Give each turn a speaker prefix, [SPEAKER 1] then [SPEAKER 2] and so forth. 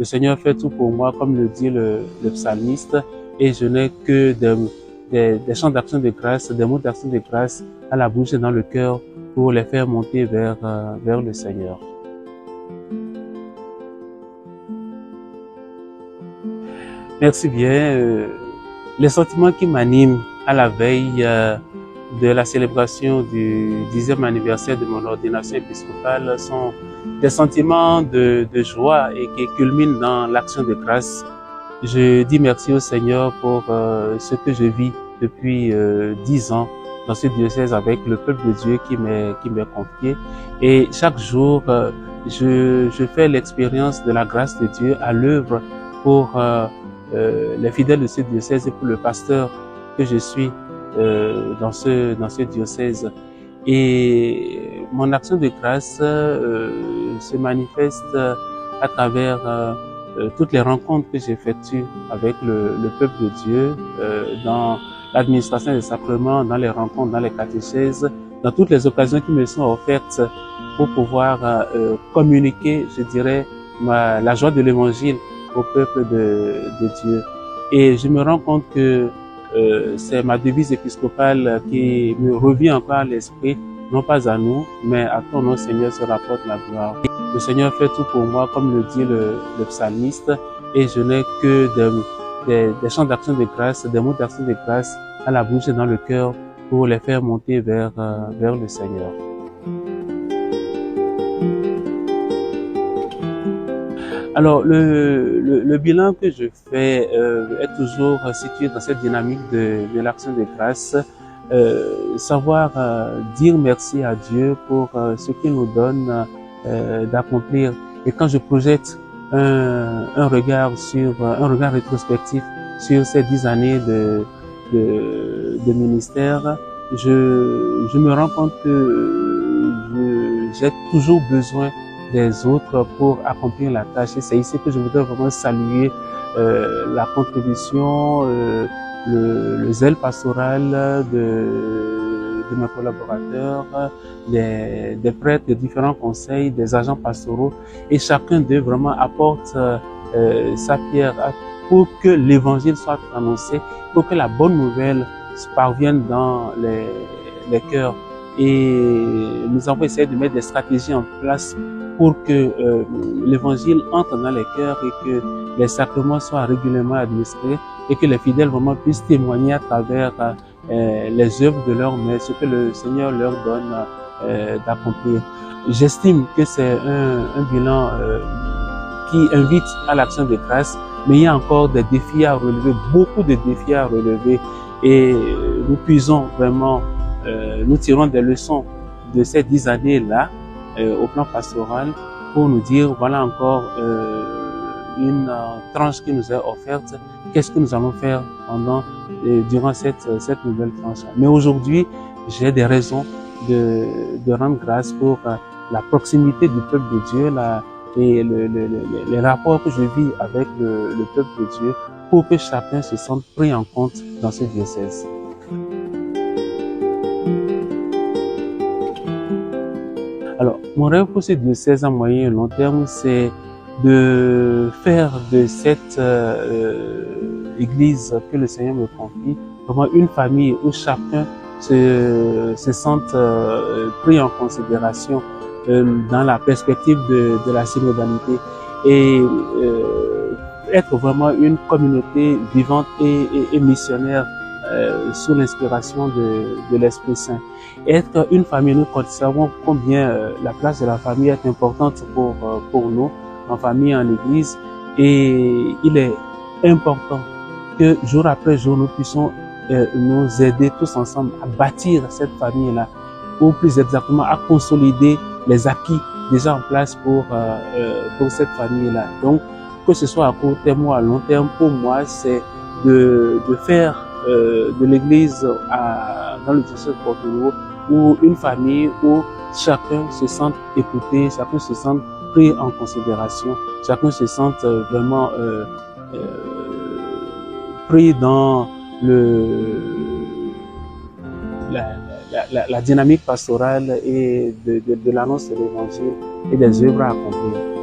[SPEAKER 1] Le Seigneur fait tout pour moi, comme le dit le psalmiste, et je n'ai que des chants d'action de grâce, des mots d'action de grâce à la bouche et dans le cœur pour les faire monter vers le Seigneur. Merci bien. Les sentiments qui m'animent à la veille de la célébration du 10e anniversaire de mon ordination épiscopale sont des sentiments de joie et qui culminent dans l'action de grâce. Je dis merci au Seigneur pour ce que je vis depuis 10 ans dans ce diocèse avec le peuple de Dieu qui m'est confié. Et chaque jour, je fais l'expérience de la grâce de Dieu à l'œuvre pour les fidèles de ce diocèse et pour le pasteur que je suis dans ce diocèse. Et mon action de grâce se manifeste à travers toutes les rencontres que j'effectue avec le peuple de Dieu dans l'administration des sacrements, dans les rencontres, dans les catéchèses, dans toutes les occasions qui me sont offertes pour pouvoir communiquer, je dirais, la joie de l'évangile au peuple de Dieu. Et je me rends compte que c'est ma devise épiscopale qui me revient encore à l'esprit, non pas à nous, mais à ton nom, Seigneur, se rapporte la gloire. Le Seigneur fait tout pour moi, comme le dit le psalmiste, et je n'ai que des chants d'action de grâce, des mots d'action de grâce à la bouche et dans le cœur pour les faire monter vers le Seigneur. Alors, le bilan que je fais est toujours situé dans cette dynamique de l'action de grâce, savoir dire merci à Dieu pour ce qu'il nous donne d'accomplir. Et quand je projette un regard rétrospectif sur ces 10 années de ministère, je me rends compte que j'ai toujours besoin des autres pour accomplir la tâche. Et c'est ici que je voudrais vraiment saluer la contribution, le zèle pastoral de mes collaborateurs, des prêtres de différents conseils, des agents pastoraux, et chacun d'eux vraiment apporte sa pierre pour que l'évangile soit annoncé, pour que la bonne nouvelle parvienne dans les cœurs. Et nous avons essayé de mettre des stratégies en place pour que l'évangile entre dans les cœurs et que les sacrements soient régulièrement administrés et que les fidèles vraiment puissent témoigner à travers les œuvres de leurs mains, ce que le Seigneur leur donne d'accomplir. J'estime que c'est un bilan qui invite à l'action de grâce, mais il y a encore des défis à relever, beaucoup de défis à relever, et nous puisons vraiment, nous tirons des leçons de ces 10 années-là au plan pastoral pour nous dire, voilà encore une tranche qui nous est offerte, qu'est-ce que nous allons faire durant cette nouvelle tranche. Mais aujourd'hui, j'ai des raisons de rendre grâce pour la proximité du peuple de Dieu, et les rapports que je vis avec le peuple de Dieu, pour que chacun se sente pris en compte dans ce diocèse. Alors, mon rêve pour ce diocèse à moyen et long terme, c'est de faire de cette église que le Seigneur me confie vraiment une famille où chacun se sente pris en considération dans la perspective de la synodalité, et être vraiment une communauté vivante et missionnaire sous l'inspiration de l'Esprit Saint. Être une famille, nous savons combien la place de la famille est importante pour nous, en famille, en église, et il est important que jour après jour, nous puissions nous aider tous ensemble à bâtir cette famille-là, ou plus exactement à consolider les acquis déjà en place pour cette famille-là. Donc, que ce soit à court terme ou à long terme, pour moi, c'est de faire de l'église dans le diocèse de Porto-Novo, ou une famille où chacun se sente écouté, chacun se sente pris en considération, chacun se sente vraiment pris dans la dynamique pastorale et de l'annonce de l'évangile et des œuvres à accomplir.